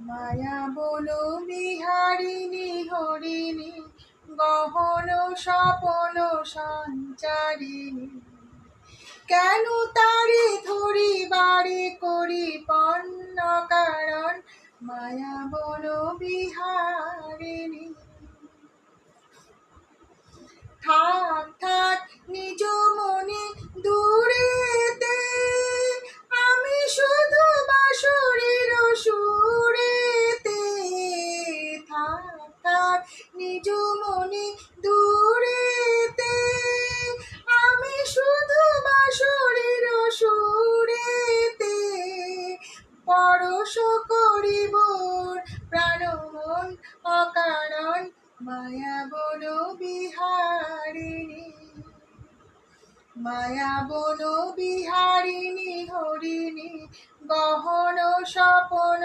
মায়া বলো বিহারিণী হরিণী, গহন স্বপন সঞ্চারিণী। কেন তারে ধরিবারে করি পন্ন কারণ, মায়া বলো বিহারিণী। থাক থাক নিজ মনে দূরেতে, আমি শুধু বাঁশরীর সুরেতে। থাক থাক নিজ মনে দূরেতে, আমি শুধু বাঁশরীর সুরেতে। পরশ করিব প্রাণ মন অকারণ, মায়া বলো বিহারিণী। মায়া বলো বিহারিণী হরিণী, গহন স্বপন